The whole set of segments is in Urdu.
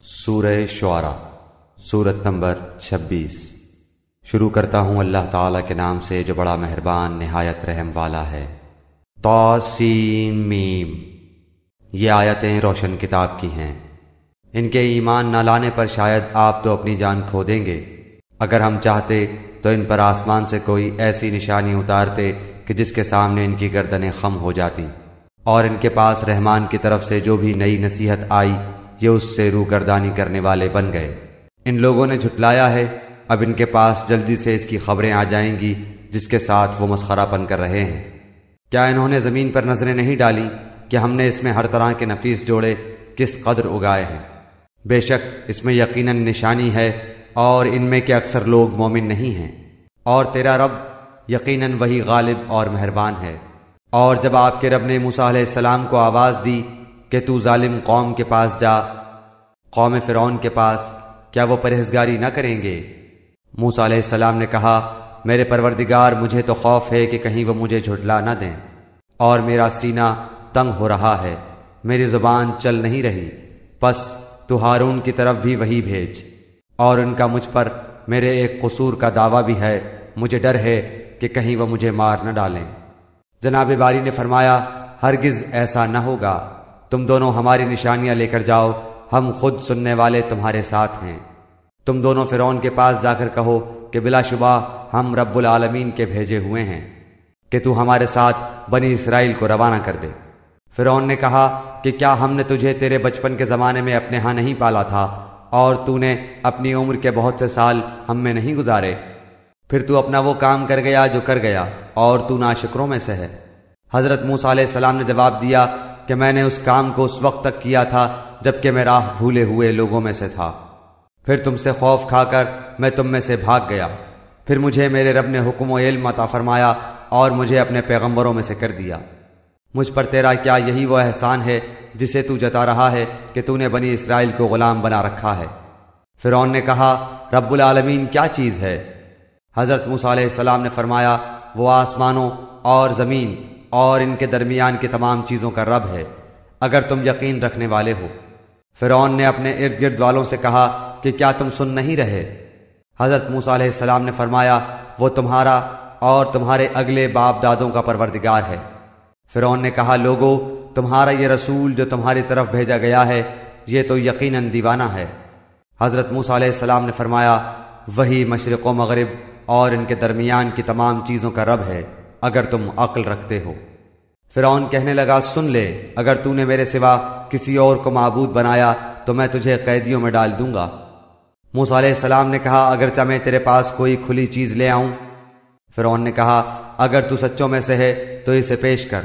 سورہ شعراء سورت نمبر 26۔ شروع کرتا ہوں اللہ تعالیٰ کے نام سے جو بڑا مہربان نہایت رحم والا ہے۔ طاسیم میم، یہ آیتیں روشن کتاب کی ہیں۔ ان کے ایمان نہ لانے پر شاید آپ تو اپنی جان کھو دیں گے۔ اگر ہم چاہتے تو ان پر آسمان سے کوئی ایسی نشانی اتارتے کہ جس کے سامنے ان کی گردنیں خم ہو جاتی، اور ان کے پاس رحمان کی طرف سے جو بھی نئی نصیحت آئی یہ اس سے روگردانی کرنے والے بن گئے۔ ان لوگوں نے جھٹلایا ہے، اب ان کے پاس جلدی سے اس کی خبریں آ جائیں گی جس کے ساتھ وہ مسخرہ پن کر رہے ہیں۔ کیا انہوں نے زمین پر نظریں نہیں ڈالی کہ ہم نے اس میں ہر طرح کے نفیس جوڑے کس قدر اگائے ہیں؟ بے شک اس میں یقیناً نشانی ہے، اور ان میں کے اکثر لوگ مومن نہیں ہیں۔ اور تیرا رب یقیناً وہی غالب اور مہربان ہے۔ اور جب آپ کے رب نے موسیٰ علیہ السلام کو آواز دی کہ تو ظالم قوم کے پاس جا، قوم فرعون کے پاس، کیا وہ پرہیزگاری نہ کریں گے؟ موسیٰ علیہ السلام نے کہا، میرے پروردگار، مجھے تو خوف ہے کہ کہیں وہ مجھے جھٹلا نہ دیں، اور میرا سینہ تنگ ہو رہا ہے، میری زبان چل نہیں رہی، پس تو ہارون کی طرف بھی وہی بھیج، اور ان کا مجھ پر میرے ایک قصور کا دعویٰ بھی ہے، مجھے ڈر ہے کہ کہیں وہ مجھے مار نہ ڈالیں۔ جناب باری نے فرمایا، ہرگز ایسا نہ ہوگا، تم دونوں ہماری نشانیاں لے کر جاؤ، ہم خود سننے والے تمہارے ساتھ ہیں۔ تم دونوں فرعون کے پاس جا کر کہو کہ بلا شبہ ہم رب العالمین کے بھیجے ہوئے ہیں کہ تو ہمارے ساتھ بنی اسرائیل کو روانہ کر دے۔ فرعون نے کہا کہ کیا ہم نے تجھے تیرے بچپن کے زمانے میں اپنے ہاں نہیں پالا تھا، اور تو نے اپنی عمر کے بہت سے سال ہم میں نہیں گزارے؟ پھر تو اپنا وہ کام کر گیا جو کر گیا، اور تو ناشکروں میں سے ہے۔ حضرت موسیٰ علیہ السلام نے جواب دیا کہ میں نے اس کام کو اس وقت تک کیا تھا جبکہ میں راہ بھولے ہوئے لوگوں میں سے تھا، پھر تم سے خوف کھا کر میں تم میں سے بھاگ گیا، پھر مجھے میرے رب نے حکم و علم عطا فرمایا اور مجھے اپنے پیغمبروں میں سے کر دیا۔ مجھ پر تیرا کیا یہی وہ احسان ہے جسے تو جتا رہا ہے کہ تو نے بنی اسرائیل کو غلام بنا رکھا ہے؟ فرعون نے کہا، رب العالمین کیا چیز ہے؟ حضرت موسیٰ علیہ السلام نے فرمایا، وہ آسمانوں اور زمین اور ان کے درمیان کی تمام چیزوں کا رب ہے، اگر تم یقین رکھنے والے ہو۔ فرعون نے اپنے ارد گرد والوں سے کہا کہ کیا تم سن نہیں رہے؟ حضرت موسیٰ علیہ السلام نے فرمایا، وہ تمہارا اور تمہارے اگلے باپ دادوں کا پروردگار ہے۔ فرعون نے کہا، لوگو، تمہارا یہ رسول جو تمہاری طرف بھیجا گیا ہے یہ تو یقیناً دیوانہ ہے۔ حضرت موسیٰ علیہ السلام نے فرمایا، وہی مشرق و مغرب اور ان کے درمیان کی تمام چیزوں کا رب ہے، اگر تم عقل رکھتے ہو۔ فرعون کہنے لگا، سن لے، اگر تو نے میرے سوا کسی اور کو معبود بنایا تو میں تجھے قیدیوں میں ڈال دوں گا۔ موسیٰ علیہ السلام نے کہا، اگرچہ میں تیرے پاس کوئی کھلی چیز لے آؤں؟ فرعون نے کہا، اگر تو سچوں میں سے ہے تو اسے پیش کر۔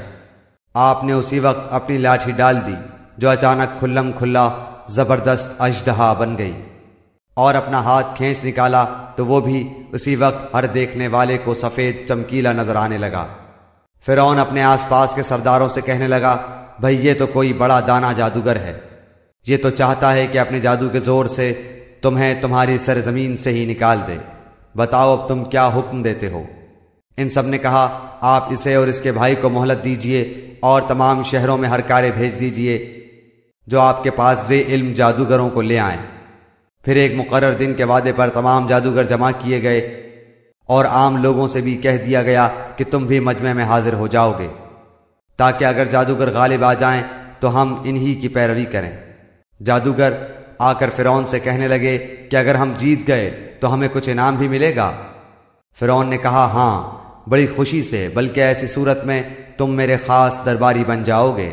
آپ نے اسی وقت اپنی لاٹھی ڈال دی جو اچانک کھلم کھلا زبردست اژدہا بن گئی، اور اپنا ہاتھ کھینچ نکالا تو وہ بھی اسی وقت ہر دیکھنے والے کو سفید چمکیلا نظر آنے لگا۔ فرعون اپنے آس پاس کے سرداروں سے کہنے لگا، بھئی یہ تو کوئی بڑا دانا جادوگر ہے، یہ تو چاہتا ہے کہ اپنے جادو کے زور سے تمہیں تمہاری سرزمین سے ہی نکال دے، بتاؤ اب تم کیا حکم دیتے ہو؟ ان سب نے کہا، آپ اسے اور اس کے بھائی کو مہلت دیجئے اور تمام شہروں میں ہر کارے بھیج دیجئے جو آپ کے پاس ذی علم جادوگروں کو لے آئیں۔ پھر ایک مقرر دن کے وعدے پر تمام جادوگر جمع کیے گئے، اور عام لوگوں سے بھی کہہ دیا گیا کہ تم بھی مجمع میں حاضر ہو جاؤ گے، تاکہ اگر جادوگر غالب آ جائیں تو ہم انہی کی پیروی کریں۔ جادوگر آ کر فرعون سے کہنے لگے کہ اگر ہم جیت گئے تو ہمیں کچھ انعام بھی ملے گا؟ فرعون نے کہا، ہاں، بڑی خوشی سے، بلکہ ایسی صورت میں تم میرے خاص درباری بن جاؤ گے۔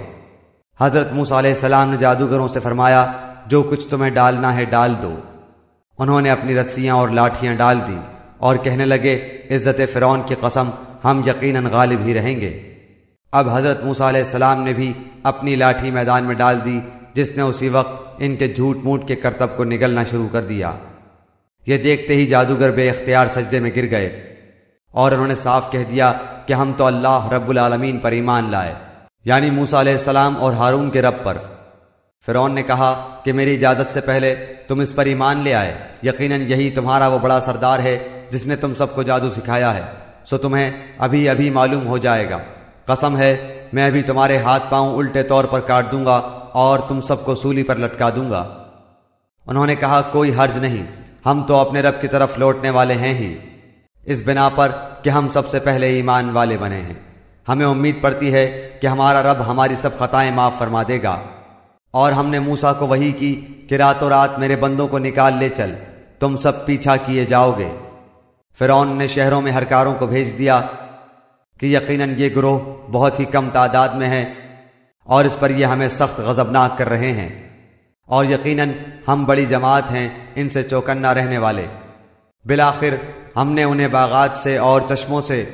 حضرت موسیٰ علیہ السلام نے جادوگروں سے فرمایا، جو کچھ تمہیں ڈالنا ہے ڈال دو۔ انہوں نے اپنی رسیاں اور لاٹھیاں ڈال دی اور کہنے لگے، عزت فرعون کی قسم، ہم یقیناً غالب ہی رہیں گے۔ اب حضرت موسیٰ علیہ السلام نے بھی اپنی لاٹھی میدان میں ڈال دی، جس نے اسی وقت ان کے جھوٹ موٹ کے کرتب کو نگلنا شروع کر دیا۔ یہ دیکھتے ہی جادوگر بے اختیار سجدے میں گر گئے، اور انہوں نے صاف کہہ دیا کہ ہم تو اللہ رب العالمین پر ایمان لائے۔ یعنی موسیٰ علیہ السلام اور ہارون کے رب پر۔ فرعون نے کہا کہ میری اجازت سے پہلے تم اس پر ایمان لے آئے، یقیناً یہی تمہارا وہ بڑا سردار ہے جس نے تم سب کو جادو سکھایا ہے، سو تمہیں ابھی ابھی معلوم ہو جائے گا۔ قسم ہے میں ابھی تمہارے ہاتھ پاؤں الٹے طور پر کاٹ دوں گا اور تم سب کو سولی پر لٹکا دوں گا۔ انہوں نے کہا کوئی حرج نہیں، ہم تو اپنے رب کی طرف لوٹنے والے ہیں ہی، اس بنا پر کہ ہم سب سے پہلے ایمان والے بنے ہیں۔ ہمیں امید پڑتی ہے کہ ہمارا رب ہماری سب خطائیں معاف فرما دے گا۔ اور ہم نے موسیٰ کو وحی کی کہ راتوں رات میرے بندوں کو نکال لے چل، تم سب پیچھا کیے جاؤ گے۔ فرعون نے شہروں میں ہرکاروں کو بھیج دیا کہ یقیناً یہ گروہ بہت ہی کم تعداد میں ہے اور اس پر یہ ہمیں سخت غضبناک کر رہے ہیں، اور یقیناً ہم بڑی جماعت ہیں ان سے چوکنا رہنے والے۔ بالآخر ہم نے انہیں باغات سے اور چشموں سے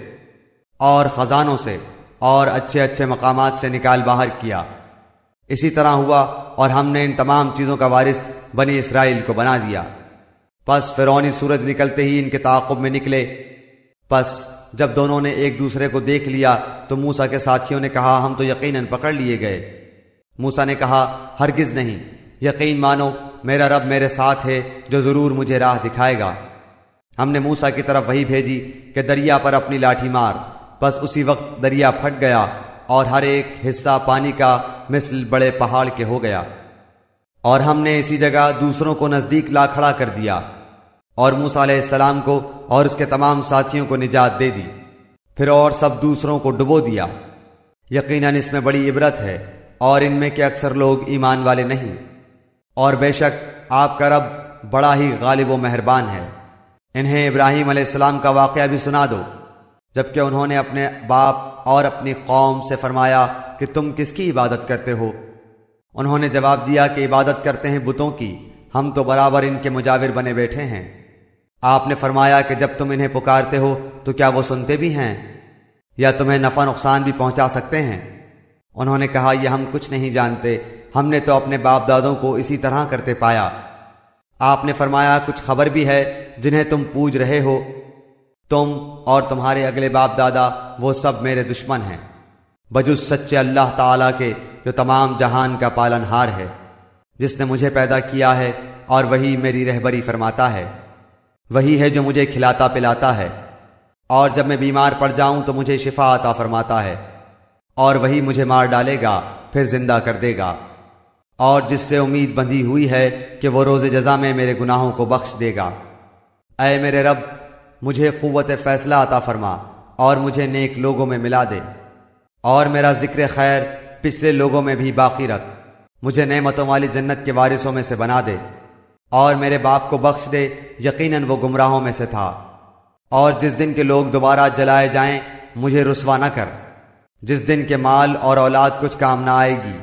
اور خزانوں سے اور اچھے اچھے مقامات سے نکال باہر کیا۔ اسی طرح ہوا اور ہم نے ان تمام چیزوں کا وارث بنی اسرائیل کو بنا دیا۔ پس فرعونی سورج نکلتے ہی ان کے تعاقب میں نکلے۔ پس جب دونوں نے ایک دوسرے کو دیکھ لیا تو موسیٰ کے ساتھیوں نے کہا ہم تو یقیناً پکڑ لیے گئے۔ موسیٰ نے کہا ہرگز نہیں، یقین مانو میرا رب میرے ساتھ ہے جو ضرور مجھے راہ دکھائے گا۔ ہم نے موسیٰ کی طرف وہی بھیجی کہ دریا پر اپنی لاٹھی مار، بس اسی وقت دریا پھٹ گیا اور ہر ایک حصہ پانی کا مثل بڑے پہاڑ کے ہو گیا، اور ہم نے اسی جگہ دوسروں کو نزدیک لا کھڑا کر دیا اور موسیٰ علیہ السلام کو اور اس کے تمام ساتھیوں کو نجات دے دی، پھر اور سب دوسروں کو ڈبو دیا۔ یقیناً اس میں بڑی عبرت ہے اور ان میں کے اکثر لوگ ایمان والے نہیں، اور بے شک آپ کا رب بڑا ہی غالب و مہربان ہے۔ انہیں ابراہیم علیہ السلام کا واقعہ بھی سنا دو، جبکہ انہوں نے اپنے باپ اور اپنی قوم سے فرمایا کہ تم کس کی عبادت کرتے ہو؟ انہوں نے جواب دیا کہ عبادت کرتے ہیں بتوں کی، ہم تو برابر ان کے مجاور بنے بیٹھے ہیں۔ آپ نے فرمایا کہ جب تم انہیں پکارتے ہو تو کیا وہ سنتے بھی ہیں یا تمہیں نفع نقصان بھی پہنچا سکتے ہیں؟ انہوں نے کہا یہ ہم کچھ نہیں جانتے، ہم نے تو اپنے باپ دادوں کو اسی طرح کرتے پایا۔ آپ نے فرمایا کچھ خبر بھی ہے جنہیں تم پوج رہے ہو، تم اور تمہارے اگلے باپ دادا وہ سب میرے دشمن ہیں، بجز سچے اللہ تعالیٰ کے جو تمام جہان کا پالن ہار ہے، جس نے مجھے پیدا کیا ہے اور وہی میری رہبری فرماتا ہے، وہی ہے جو مجھے کھلاتا پلاتا ہے، اور جب میں بیمار پڑ جاؤں تو مجھے شفا عطا فرماتا ہے، اور وہی مجھے مار ڈالے گا پھر زندہ کر دے گا، اور جس سے امید بندھی ہوئی ہے کہ وہ روز جزا میں میرے گناہوں کو بخش دے گا۔ اے میرے رب مجھے قوت فیصلہ عطا فرما اور مجھے نیک لوگوں میں ملا دے، اور میرا ذکر خیر پچھلے لوگوں میں بھی باقی رکھ، مجھے نعمتوں والی جنت کے وارثوں میں سے بنا دے، اور میرے باپ کو بخش دے، یقیناً وہ گمراہوں میں سے تھا، اور جس دن کے لوگ دوبارہ جلائے جائیں مجھے رسوا نہ کر، جس دن کے مال اور اولاد کچھ کام نہ آئے گی،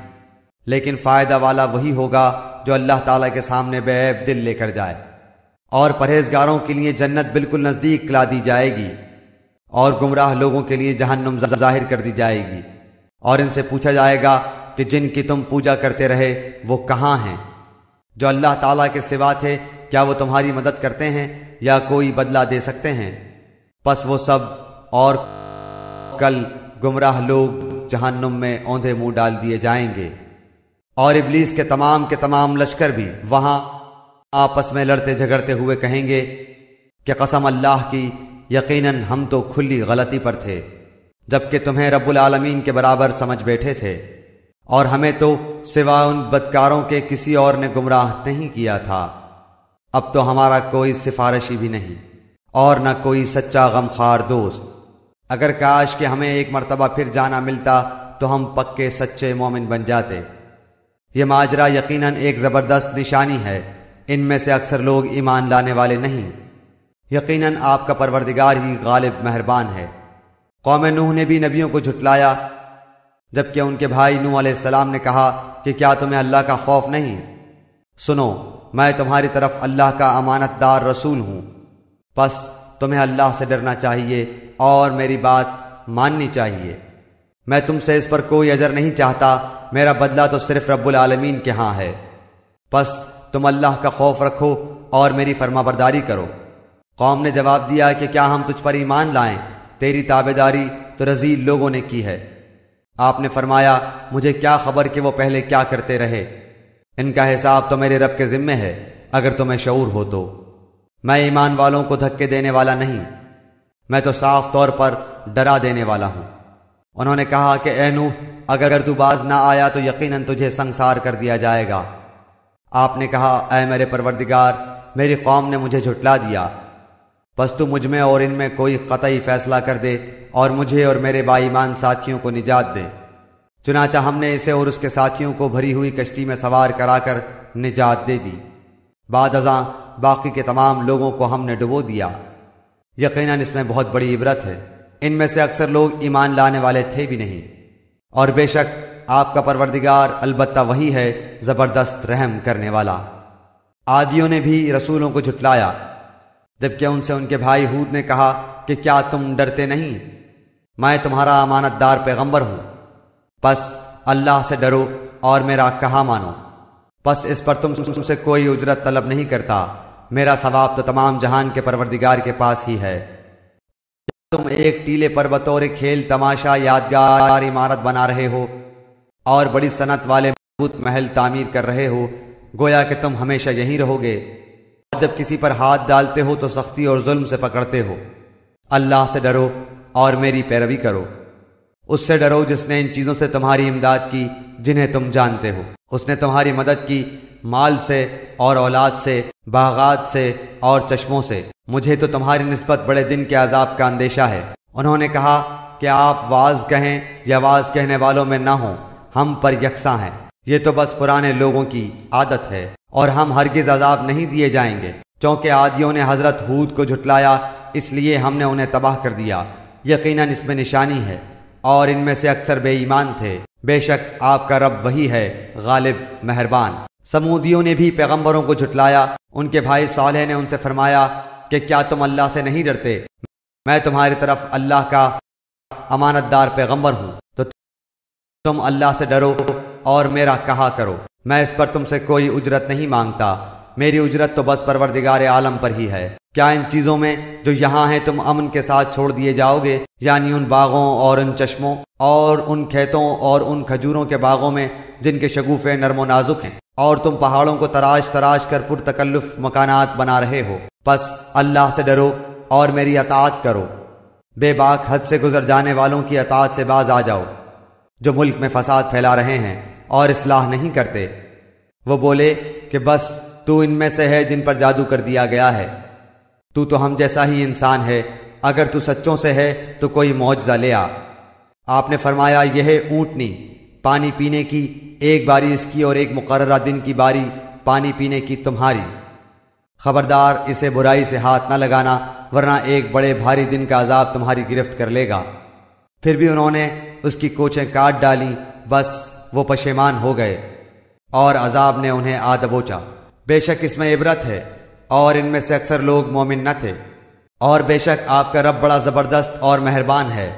لیکن فائدہ والا وہی ہوگا جو اللہ تعالیٰ کے سامنے بے عیب دل لے کر جائے، اور پرہیزگاروں کے لیے جنت بالکل نزدیک لا دی جائے گی، اور گمراہ لوگوں کے لیے جہنم ظاہر کر دی جائے گی، اور ان سے پوچھا جائے گا کہ جن کی تم پوجا کرتے رہے وہ کہاں ہیں؟ جو اللہ تعالیٰ کے سوا تھے کیا وہ تمہاری مدد کرتے ہیں یا کوئی بدلہ دے سکتے ہیں؟ پس وہ سب اور کل گمراہ لوگ جہنم میں اوندھے منہ ڈال دیے جائیں گے، اور ابلیس کے تمام لشکر بھی وہاں آپس میں لڑتے جھگڑتے ہوئے کہیں گے کہ قسم اللہ کی یقیناً ہم تو کھلی غلطی پر تھے، جبکہ تمہیں رب العالمین کے برابر سمجھ بیٹھے تھے، اور ہمیں تو سوا ان بدکاروں کے کسی اور نے گمراہ نہیں کیا تھا۔ اب تو ہمارا کوئی سفارشی بھی نہیں اور نہ کوئی سچا غمخوار دوست۔ اگر کاش کہ ہمیں ایک مرتبہ پھر جانا ملتا تو ہم پکے سچے مومن بن جاتے۔ یہ ماجرا یقیناً ایک زبردست نشانی ہے، ان میں سے اکثر لوگ ایمان لانے والے نہیں۔ یقیناً آپ کا پروردگار ہی غالب مہربان ہے۔ قوم نوح نے بھی نبیوں کو جھٹلایا، جبکہ ان کے بھائی نوح علیہ السلام نے کہا کہ کیا تمہیں اللہ کا خوف نہیں؟ سنو، میں تمہاری طرف اللہ کا امانت دار رسول ہوں، پس تمہیں اللہ سے ڈرنا چاہیے اور میری بات ماننی چاہیے۔ میں تم سے اس پر کوئی اجر نہیں چاہتا، میرا بدلہ تو صرف رب العالمین کے ہاں ہے، پس تم اللہ کا خوف رکھو اور میری فرما برداری کرو۔ قوم نے جواب دیا کہ کیا ہم تجھ پر ایمان لائیں؟ تیری تابعداری تو رذیل لوگوں نے کی ہے۔ آپ نے فرمایا مجھے کیا خبر کہ وہ پہلے کیا کرتے رہے، ان کا حساب تو میرے رب کے ذمے ہے، اگر تمہیں شعور ہو تو۔ میں ایمان والوں کو دھکے دینے والا نہیں، میں تو صاف طور پر ڈرا دینے والا ہوں۔ انہوں نے کہا کہ اے نوح، اگر تو باز نہ آیا تو یقیناً تجھے سنسار کر دیا جائے گا۔ آپ نے کہا اے میرے پروردگار، میری قوم نے مجھے جھٹلا دیا، پس تو مجھ میں اور ان میں کوئی قطعی فیصلہ کر دے اور مجھے اور میرے با ایمان ساتھیوں کو نجات دے۔ چنانچہ ہم نے اسے اور اس کے ساتھیوں کو بھری ہوئی کشتی میں سوار کرا کر نجات دے دی۔ بعد ازاں باقی کے تمام لوگوں کو ہم نے ڈبو دیا۔ یقیناً اس میں بہت بڑی عبرت ہے، ان میں سے اکثر لوگ ایمان لانے والے تھے بھی نہیں، اور بے شک آپ کا پروردگار البتہ وہی ہے زبردست رحم کرنے والا۔ عادیوں نے بھی رسولوں کو جھٹلایا، جبکہ ان سے ان کے بھائی ہود نے کہا کہ کیا تم ڈرتے نہیں؟ میں تمہارا امانت دار پیغمبر ہوں، پس اللہ سے ڈرو اور میرا کہا مانو، پس اس پر تم سے کوئی اجرت طلب نہیں کرتا، میرا ثواب تو تمام جہان کے پروردگار کے پاس ہی ہے۔ تم ایک ٹیلے پر بطور کھیل تماشا یادگار عمارت بنا رہے ہو اور بڑی صنعت والے مضبوط محل تعمیر کر رہے ہو، گویا کہ تم ہمیشہ یہیں رہو گے، اور جب کسی پر ہاتھ ڈالتے ہو تو سختی اور ظلم سے پکڑتے ہو۔ اللہ سے ڈرو اور میری پیروی کرو، اس سے ڈرو جس نے ان چیزوں سے تمہاری امداد کی جنہیں تم جانتے ہو۔ اس نے تمہاری مدد کی مال سے اور اولاد سے، باغات سے اور چشموں سے۔ مجھے تو تمہاری نسبت بڑے دن کے عذاب کا اندیشہ ہے۔ انہوں نے کہا کہ آپ واعظ کہیں یا واعظ کہنے والوں میں نہ ہوں، ہم پر یکساں ہیں، یہ تو بس پرانے لوگوں کی عادت ہے، اور ہم ہرگز عذاب نہیں دیے جائیں گے۔ چونکہ عادیوں نے حضرت ہود کو جھٹلایا، اس لیے ہم نے انہیں تباہ کر دیا۔ یقیناً اس میں نشانی ہے، اور ان میں سے اکثر بے ایمان تھے۔ بے شک آپ کا رب وہی ہے غالب مہربان۔ سمودیوں نے بھی پیغمبروں کو جھٹلایا۔ ان کے بھائی صالح نے ان سے فرمایا کہ کیا تم اللہ سے نہیں ڈرتے؟ میں تمہاری طرف اللہ کا امانت دار پیغمبر ہوں، تو تم اللہ سے ڈرو اور میرا کہا کرو، میں اس پر تم سے کوئی اجرت نہیں مانگتا، میری اجرت تو بس پروردگار عالم پر ہی ہے۔ کیا ان چیزوں میں جو یہاں ہیں تم امن کے ساتھ چھوڑ دیے جاؤ گے، یعنی ان باغوں اور ان چشموں اور ان کھیتوں اور ان کھجوروں کے باغوں میں جن کے شگوفے نرم و نازک ہیں، اور تم پہاڑوں کو تراش تراش کر پرتکلف مکانات بنا رہے ہو؟ پس اللہ سے ڈرو اور میری اطاعت کرو، بے باک حد سے گزر جانے والوں کی اطاعت سے باز آ جاؤ، جو ملک میں فساد پھیلا رہے ہیں اور اصلاح نہیں کرتے۔ وہ بولے کہ بس تو ان میں سے ہے جن پر جادو کر دیا گیا ہے، تو ہم جیسا ہی انسان ہے، اگر تو سچوں سے ہے تو کوئی معجزہ لے آ۔ آپ نے فرمایا یہ ہے اونٹنی، پانی پینے کی، ایک باری اس کی اور ایک مقررہ دن کی باری پانی پینے کی تمہاری۔ خبردار اسے برائی سے ہاتھ نہ لگانا، ورنہ ایک بڑے بھاری دن کا عذاب تمہاری گرفت کر لے گا۔ پھر بھی انہوں نے اس کی کوچیں کاٹ ڈالیں، بس وہ پشیمان ہو گئے اور عذاب نے انہیں آ دبوچا۔ بے شک اس میں عبرت ہے، اور ان میں سے اکثر لوگ مومن نہ تھے، اور بے شک آپ کا رب بڑا زبردست اور مہربان ہے۔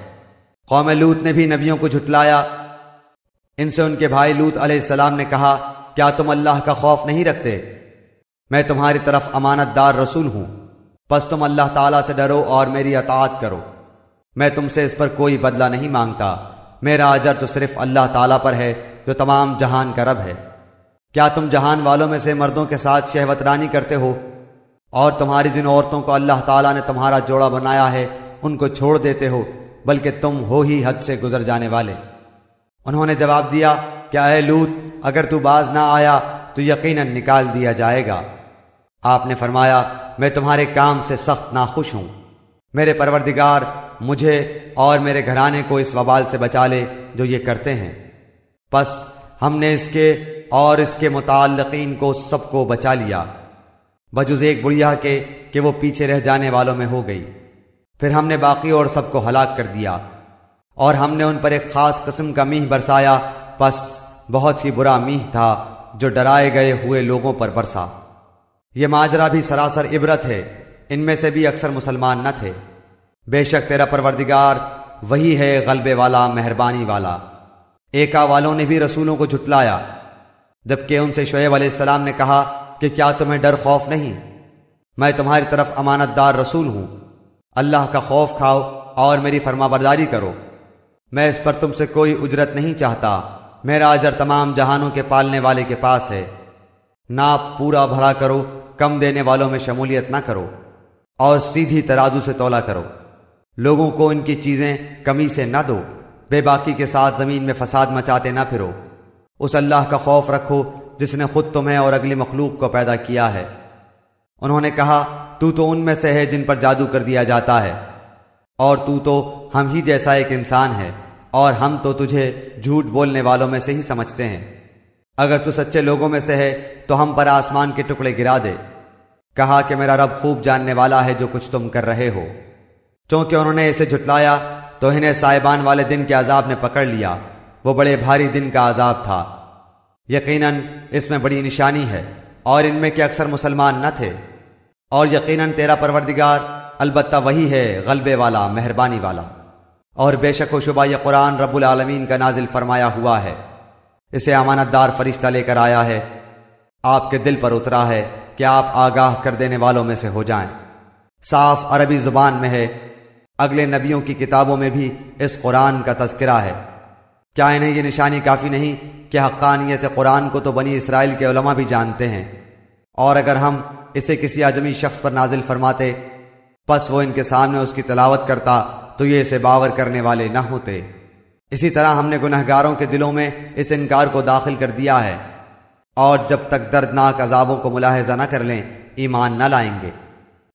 قوم لوط نے بھی نبیوں کو جھٹلایا۔ ان سے ان کے بھائی لوط علیہ السلام نے کہا کیا تم اللہ کا خوف نہیں رکھتے؟ میں تمہاری طرف امانت دار رسول ہوں، پس تم اللہ تعالیٰ سے ڈرو اور میری اطاعت کرو، میں تم سے اس پر کوئی بدلہ نہیں مانگتا، میرا اجر تو صرف اللہ تعالیٰ پر ہے جو تمام جہان کا رب ہے۔ کیا تم جہان والوں میں سے مردوں کے ساتھ شہوت رانی کرتے ہو، اور تمہاری جن عورتوں کو اللہ تعالیٰ نے تمہارا جوڑا بنایا ہے ان کو چھوڑ دیتے ہو، بلکہ تم ہو ہی حد سے گزر جانے والے؟ انہوں نے جواب دیا کہ اے لوط، اگر تو باز نہ آیا تو یقیناً نکال دیا جائے گا۔ آپ نے فرمایا میں تمہارے کام سے سخت ناخوش ہوں، میرے پروردگار مجھے اور میرے گھرانے کو اس وبال سے بچا لے جو یہ کرتے ہیں۔ پس ہم نے اس کے اور اس کے متعلقین کو سب کو بچا لیا، بجز ایک بڑھیا کے کہ وہ پیچھے رہ جانے والوں میں ہو گئی۔ پھر ہم نے باقی اور سب کو ہلاک کر دیا، اور ہم نے ان پر ایک خاص قسم کا میہ برسایا، پس بہت ہی برا میہ تھا جو ڈرائے گئے ہوئے لوگوں پر برسا۔ یہ ماجرا بھی سراسر عبرت ہے، ان میں سے بھی اکثر مسلمان نہ تھے۔ بے شک تیرا پروردگار وہی ہے غلبے والا مہربانی والا۔ ایکا والوں نے بھی رسولوں کو جھٹلایا، جبکہ ان سے شعیب علیہ السلام نے کہا کہ کیا تمہیں ڈر خوف نہیں؟ میں تمہاری طرف امانت دار رسول ہوں، اللہ کا خوف کھاؤ اور میری فرما برداری کرو۔ میں اس پر تم سے کوئی اجرت نہیں چاہتا، میرا اجر تمام جہانوں کے پالنے والے کے پاس ہے۔ ناپ پورا بھرا کرو، کم دینے والوں میں شمولیت نہ کرو، اور سیدھی ترازو سے تولا کرو۔ لوگوں کو ان کی چیزیں کمی سے نہ دو، بے باکی کے ساتھ زمین میں فساد مچاتے نہ پھرو۔ اس اللہ کا خوف رکھو جس نے خود تمہیں اور اگلی مخلوق کو پیدا کیا ہے۔ انہوں نے کہا تو ان میں سے ہے جن پر جادو کر دیا جاتا ہے، اور تو ہم ہی جیسا ایک انسان ہے، اور ہم تو تجھے جھوٹ بولنے والوں میں سے ہی سمجھتے ہیں۔ اگر تو سچے لوگوں میں سے ہے تو ہم پر آسمان کے ٹکڑے گرا دے۔ کہا کہ میرا رب خوب جاننے والا ہے جو کچھ تم کر رہے ہو۔ چونکہ انہوں نے اسے جھٹلایا تو انہیں صاحبان والے دن کے عذاب نے پکڑ لیا، وہ بڑے بھاری دن کا عذاب تھا۔ یقیناً اس میں بڑی نشانی ہے، اور ان میں کہ اکثر مسلمان نہ تھے، اور یقیناً تیرا پروردگار البتہ وہی ہے غلبے والا، مہربانی والا۔ اور بے شک و شبہ یہ قرآن رب العالمین کا نازل فرمایا ہوا ہے، اسے امانت دار فرشتہ لے کر آیا ہے، آپ کے دل پر اترا ہے کہ آپ آگاہ کر دینے والوں میں سے ہو جائیں۔ صاف عربی زبان میں ہے، اگلے نبیوں کی کتابوں میں بھی اس قرآن کا تذکرہ ہے۔ کیا انہیں یہ نشانی کافی نہیں کہ حقانیت قرآن کو تو بنی اسرائیل کے علماء بھی جانتے ہیں، اور اگر ہم اسے کسی اجمی شخص پر نازل فرماتے پس وہ ان کے سامنے اس کی تلاوت کرتا تو یہ اسے باور کرنے والے نہ ہوتے۔ اسی طرح ہم نے گنہگاروں کے دلوں میں اس انکار کو داخل کر دیا ہے، اور جب تک دردناک عذابوں کو ملاحظہ نہ کر لیں ایمان نہ لائیں گے۔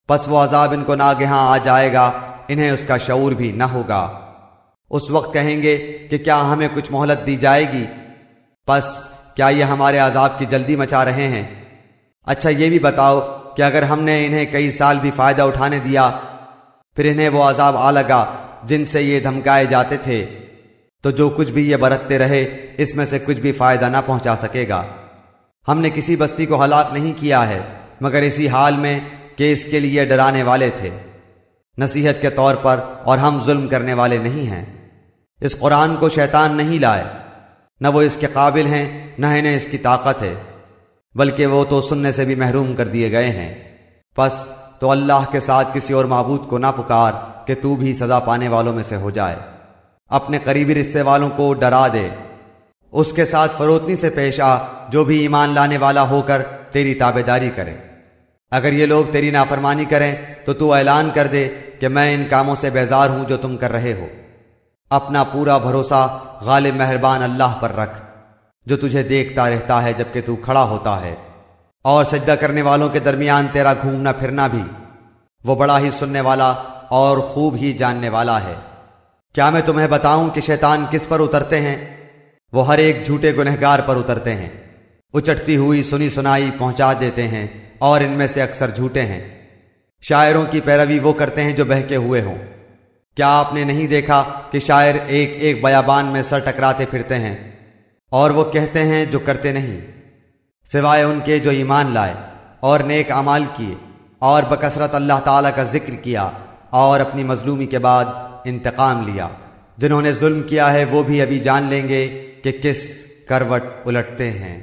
پس وہ عذاب ان کو ناگہاں آ جائے گا، انہیں اس کا شعور بھی نہ ہوگا۔ اس وقت کہیں گے کہ کیا ہمیں کچھ مہلت دی جائے گی؟ پس کیا یہ ہمارے عذاب کی جلدی مچا رہے ہیں؟ اچھا یہ بھی بتاؤ کہ اگر ہم نے انہیں کئی سال بھی فائدہ اٹھانے دیا، پھر انہیں وہ عذاب آ لگا جن سے یہ دھمکائے جاتے تھے، تو جو کچھ بھی یہ برتتے رہے اس میں سے کچھ بھی فائدہ نہ پہنچا سکے گا۔ ہم نے کسی بستی کو ہلاک نہیں کیا ہے مگر اسی حال میں کہ اس کے لیے ڈرانے والے تھے، نصیحت کے طور پر، اور ہم ظلم کرنے والے نہیں ہیں۔ اس قرآن کو شیطان نہیں لائے، نہ وہ اس کے قابل ہیں نہ انہیں اس کی طاقت ہے، بلکہ وہ تو سننے سے بھی محروم کر دیے گئے ہیں۔ پس تو اللہ کے ساتھ کسی اور معبود کو نہ پکار کہ تو بھی سزا پانے والوں میں سے ہو جائے۔ اپنے قریبی رشتے والوں کو ڈرا دے، اس کے ساتھ فروتنی سے پیش آ جو بھی ایمان لانے والا ہو کر تیری تابعداری کرے۔ اگر یہ لوگ تیری نافرمانی کریں تو اعلان کر دے کہ میں ان کاموں سے بیزار ہوں جو تم کر رہے ہو۔ اپنا پورا بھروسہ غالب مہربان اللہ پر رکھ جو تجھے دیکھتا رہتا ہے جبکہ تو کھڑا ہوتا ہے، اور سجدہ کرنے والوں کے درمیان تیرا گھومنا پھرنا بھی، وہ بڑا ہی سننے والا اور خوب ہی جاننے والا ہے۔ کیا میں تمہیں بتاؤں کہ شیطان کس پر اترتے ہیں؟ وہ ہر ایک جھوٹے گنہگار پر اترتے ہیں، اچٹتی ہوئی سنی سنائی پہنچا دیتے ہیں، اور ان میں سے اکثر جھوٹے ہیں۔ شاعروں کی پیروی وہ کرتے ہیں جو بہکے ہوئے ہوں۔ کیا آپ نے نہیں دیکھا کہ شاعر ایک ایک بیابان میں سر ٹکراتے پھرتے ہیں، اور وہ کہتے ہیں جو کرتے نہیں، سوائے ان کے جو ایمان لائے اور نیک اعمال کیے اور بکثرت اللہ تعالیٰ کا ذکر کیا اور اپنی مظلومی کے بعد انتقام لیا۔ جنہوں نے ظلم کیا ہے وہ بھی ابھی جان لیں گے کہ کس کروٹ الٹتے ہیں۔